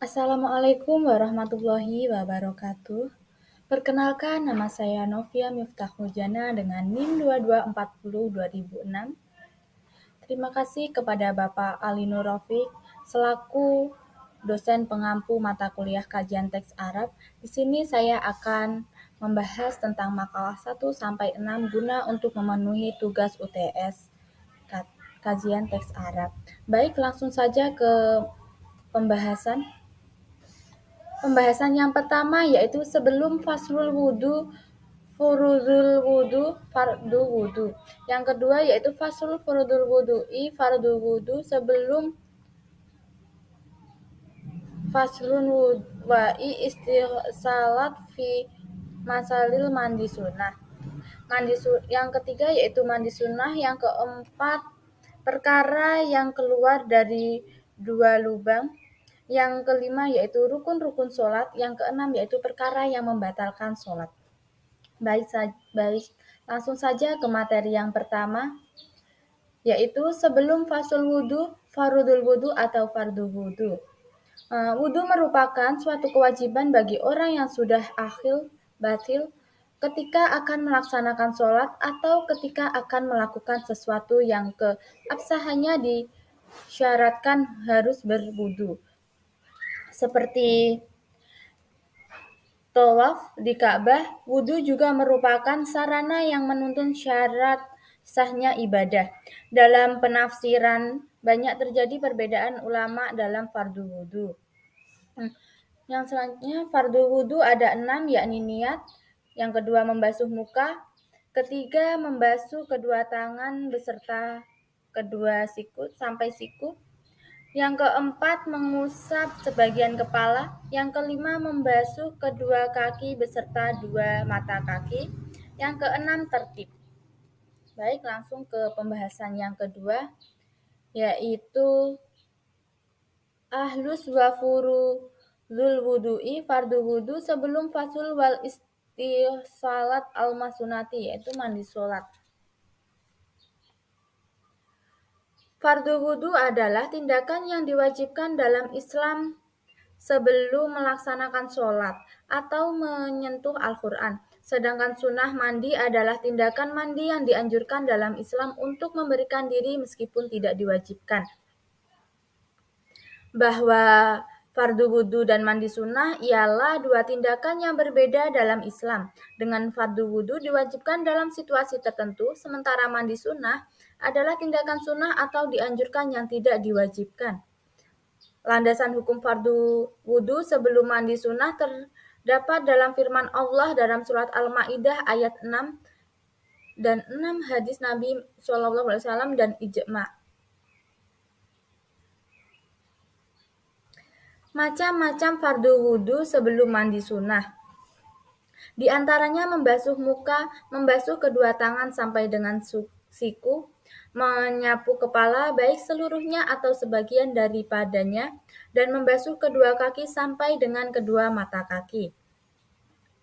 Assalamualaikum warahmatullahi wabarakatuh. Perkenalkan, nama saya Novia Miftahul-Jana dengan NIM 2240-2006. Terima kasih kepada Bapak Ali Nur Rafiq selaku dosen pengampu mata kuliah kajian teks Arab. Di sini saya akan membahas tentang makalah 1 sampai 6 guna untuk memenuhi tugas UTS kajian teks Arab. Baik, langsung saja ke pembahasan. Pembahasan yang pertama yaitu sebelum faslul wudu, furudul wudu, fardu wudu. Yang kedua yaitu faslul furudul wudu'i, fardu wudu sebelum faslun wa'i istisalat fi masalil mandi sunnah. Yang ketiga yaitu mandi sunnah. Yang keempat perkara yang keluar dari dua lubang. Yang kelima yaitu rukun-rukun sholat. Yang keenam yaitu perkara yang membatalkan sholat. Baik, langsung saja ke materi yang pertama, yaitu sebelum fasul wudu, farudul wudu atau fardu wudu. Wudu merupakan suatu kewajiban bagi orang yang sudah batil ketika akan melaksanakan sholat atau ketika akan melakukan sesuatu yang keabsahannya disyaratkan harus berwudu. Seperti tawaf di Ka'bah, wudu juga merupakan sarana yang menuntun syarat sahnya ibadah. Dalam penafsiran, banyak terjadi perbedaan ulama dalam fardu wudu. Yang selanjutnya, fardu wudu ada 6, yakni niat. Yang kedua, membasuh muka. Ketiga, membasuh kedua tangan beserta kedua siku sampai siku. Yang keempat, mengusap sebagian kepala. Yang kelima, membasuh kedua kaki beserta dua mata kaki. Yang keenam, tertib. Baik, langsung ke pembahasan yang kedua, yaitu ahlus wa furudul wudu'i, fardu wudu sebelum fasul wal istisalat al-masunati, yaitu mandi sholat. Fardu wudu adalah tindakan yang diwajibkan dalam Islam sebelum melaksanakan sholat atau menyentuh Al-Quran. Sedangkan sunnah mandi adalah tindakan mandi yang dianjurkan dalam Islam untuk memberikan diri meskipun tidak diwajibkan. Bahwa fardu wudu dan mandi sunnah ialah dua tindakan yang berbeda dalam Islam. Dengan fardu wudu diwajibkan dalam situasi tertentu, sementara mandi sunnah adalah tindakan sunnah atau dianjurkan yang tidak diwajibkan. Landasan hukum fardu wudu sebelum mandi sunnah terdapat dalam firman Allah dalam surat Al-Maidah ayat 6 dan 6 hadis Nabi SAW dan ijma'. Macam-macam fardu wudu sebelum mandi sunnah. Di antaranya membasuh muka, membasuh kedua tangan sampai dengan siku, menyapu kepala baik seluruhnya atau sebagian daripadanya, dan membasuh kedua kaki sampai dengan kedua mata kaki.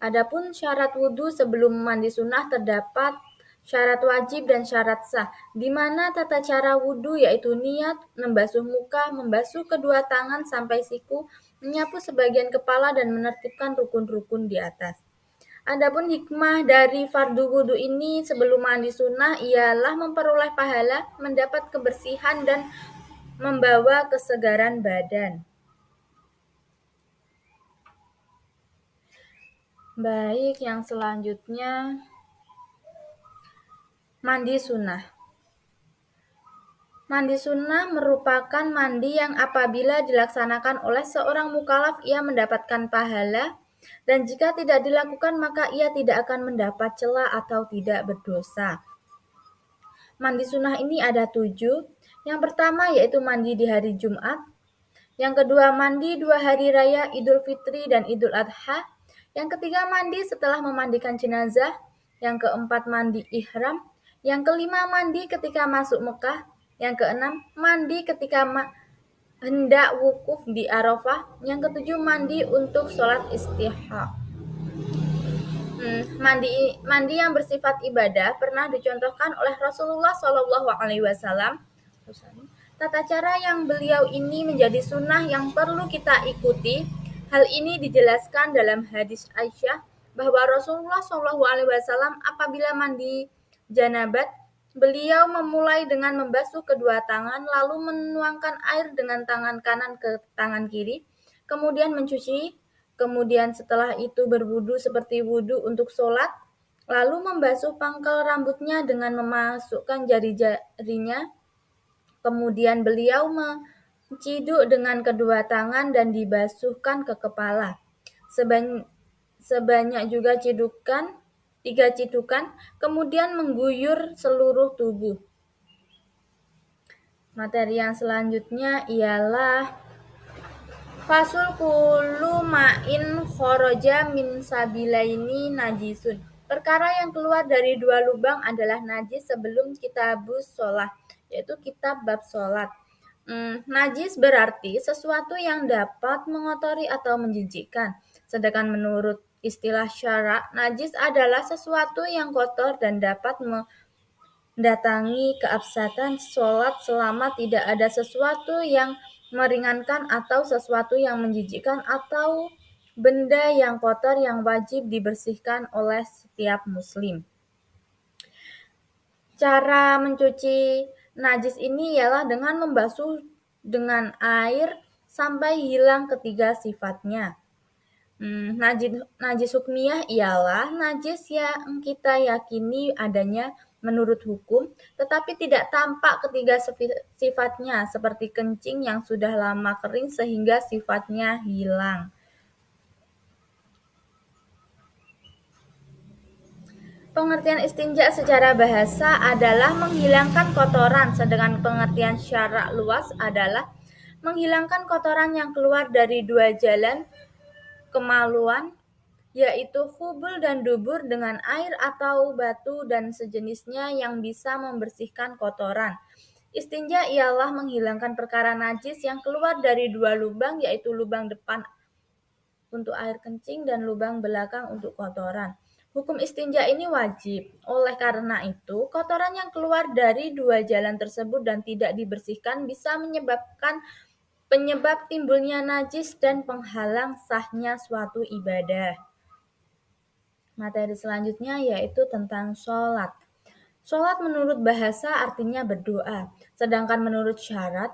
Adapun syarat wudu sebelum mandi sunnah terdapat syarat wajib dan syarat sah, di mana tata cara wudu yaitu niat, membasuh muka, membasuh kedua tangan sampai siku, menyapu sebagian kepala dan menertibkan rukun-rukun di atas. Adapun hikmah dari fardu wudu ini sebelum mandi sunnah ialah memperoleh pahala, mendapat kebersihan dan membawa kesegaran badan. Baik, yang selanjutnya mandi sunnah. Mandi sunnah merupakan mandi yang apabila dilaksanakan oleh seorang mukallaf ia mendapatkan pahala, dan jika tidak dilakukan maka ia tidak akan mendapat cela atau tidak berdosa. Mandi sunnah ini ada 7. Yang pertama yaitu mandi di hari Jumat. Yang kedua mandi 2 hari raya Idul Fitri dan Idul Adha. Yang ketiga mandi setelah memandikan jenazah. Yang keempat mandi ihram. Yang kelima mandi ketika masuk Mekah. Yang keenam mandi ketika hendak wukuf di Arafah. Yang ketujuh mandi untuk sholat istihaq. Mandi yang bersifat ibadah pernah dicontohkan oleh Rasulullah SAW Tata cara yang beliau ini menjadi sunnah yang perlu kita ikuti. Hal ini dijelaskan dalam hadis Aisyah bahwa Rasulullah SAW apabila mandi janabat, beliau memulai dengan membasuh kedua tangan, lalu menuangkan air dengan tangan kanan ke tangan kiri, kemudian mencuci, kemudian setelah itu berwudu seperti wudu untuk sholat, lalu membasuh pangkal rambutnya dengan memasukkan jari-jarinya. Kemudian beliau menciduk dengan kedua tangan dan dibasuhkan ke kepala. Sebanyak juga cidukan, 3 cidukan, kemudian mengguyur seluruh tubuh. Materi yang selanjutnya ialah fasul kulu ma'in khoroja min sabilaini najisun. Perkara yang keluar dari dua lubang adalah najis sebelum kitabus sholat, yaitu kitab bab sholat. Najis berarti sesuatu yang dapat mengotori atau menjijikkan. Sedangkan menurut istilah syara, najis adalah sesuatu yang kotor dan dapat mendatangi keabsahan sholat selama tidak ada sesuatu yang meringankan atau sesuatu yang menjijikkan atau benda yang kotor yang wajib dibersihkan oleh setiap muslim. Cara mencuci najis ini ialah dengan membasuh dengan air sampai hilang ketiga sifatnya. Najis hukmiyah ialah najis yang kita yakini adanya menurut hukum, tetapi tidak tampak ketiga sifatnya, seperti kencing yang sudah lama kering sehingga sifatnya hilang. Pengertian istinja secara bahasa adalah menghilangkan kotoran, sedangkan pengertian syara luas adalah menghilangkan kotoran yang keluar dari dua jalan kemaluan, yaitu hubul dan dubur dengan air atau batu dan sejenisnya yang bisa membersihkan kotoran. Istinja ialah menghilangkan perkara najis yang keluar dari dua lubang, yaitu lubang depan untuk air kencing dan lubang belakang untuk kotoran. Hukum istinja ini wajib. Oleh karena itu, kotoran yang keluar dari dua jalan tersebut dan tidak dibersihkan bisa menyebabkan penyebab timbulnya najis dan penghalang sahnya suatu ibadah. Materi selanjutnya yaitu tentang sholat. Sholat menurut bahasa artinya berdoa, sedangkan menurut syarat,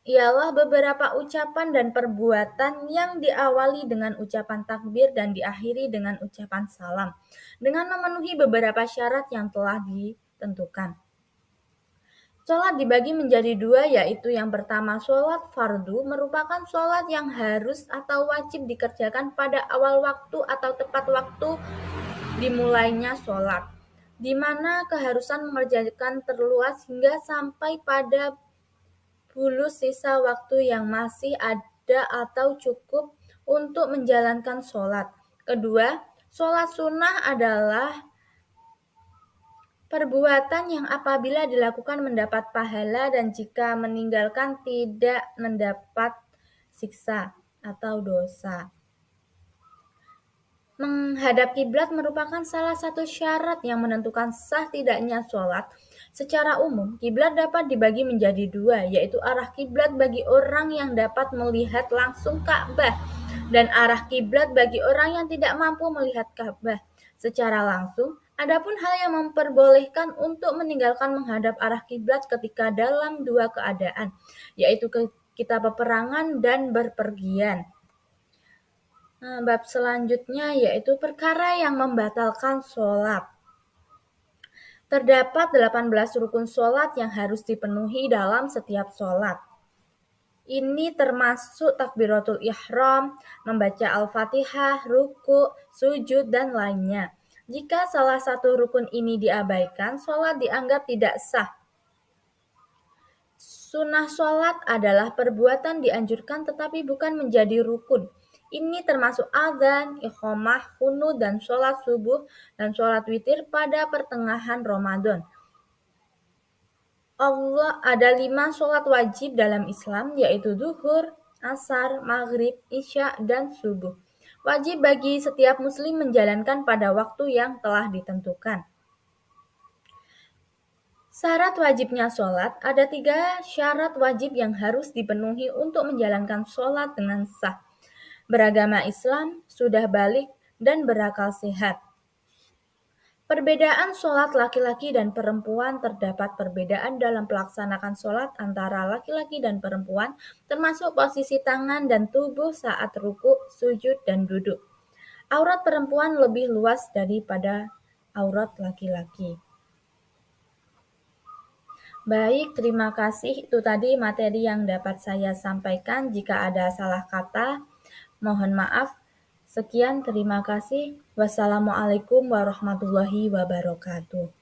ialah beberapa ucapan dan perbuatan yang diawali dengan ucapan takbir dan diakhiri dengan ucapan salam, dengan memenuhi beberapa syarat yang telah ditentukan. Sholat dibagi menjadi dua, yaitu yang pertama sholat fardu merupakan sholat yang harus atau wajib dikerjakan pada awal waktu atau tepat waktu dimulainya sholat, di mana keharusan mengerjakan terluas hingga sampai pada bulus sisa waktu yang masih ada atau cukup untuk menjalankan sholat. Kedua, sholat sunnah adalah perbuatan yang apabila dilakukan mendapat pahala dan jika meninggalkan tidak mendapat siksa atau dosa. Menghadap kiblat merupakan salah satu syarat yang menentukan sah tidaknya sholat. Secara umum, kiblat dapat dibagi menjadi dua, yaitu arah kiblat bagi orang yang dapat melihat langsung Ka'bah dan arah kiblat bagi orang yang tidak mampu melihat Ka'bah secara langsung. Adapun hal yang memperbolehkan untuk meninggalkan menghadap arah kiblat ketika dalam dua keadaan, yaitu kita peperangan dan berpergian. Bab selanjutnya yaitu perkara yang membatalkan sholat. Terdapat 18 rukun sholat yang harus dipenuhi dalam setiap sholat. Ini termasuk takbiratul ihram, membaca al-fatihah, ruku, sujud, dan lainnya. Jika salah satu rukun ini diabaikan, sholat dianggap tidak sah. Sunnah sholat adalah perbuatan dianjurkan tetapi bukan menjadi rukun. Ini termasuk adzan, iqamah, qunut, dan sholat subuh dan sholat witir pada pertengahan Ramadan. Ada 5 sholat wajib dalam Islam, yaitu zuhur, asar, maghrib, isya, dan subuh. Wajib bagi setiap muslim menjalankan pada waktu yang telah ditentukan. Syarat wajibnya sholat, ada 3 syarat wajib yang harus dipenuhi untuk menjalankan sholat dengan sah. Beragama Islam, sudah balik, dan berakal sehat. Perbedaan sholat laki-laki dan perempuan. Terdapat perbedaan dalam pelaksanakan sholat antara laki-laki dan perempuan, termasuk posisi tangan dan tubuh saat ruku, sujud, dan duduk. Aurat perempuan lebih luas daripada aurat laki-laki. Baik, terima kasih. Itu tadi materi yang dapat saya sampaikan. Jika ada salah kata, mohon maaf. Sekian, terima kasih. Wassalamualaikum warahmatullahi wabarakatuh.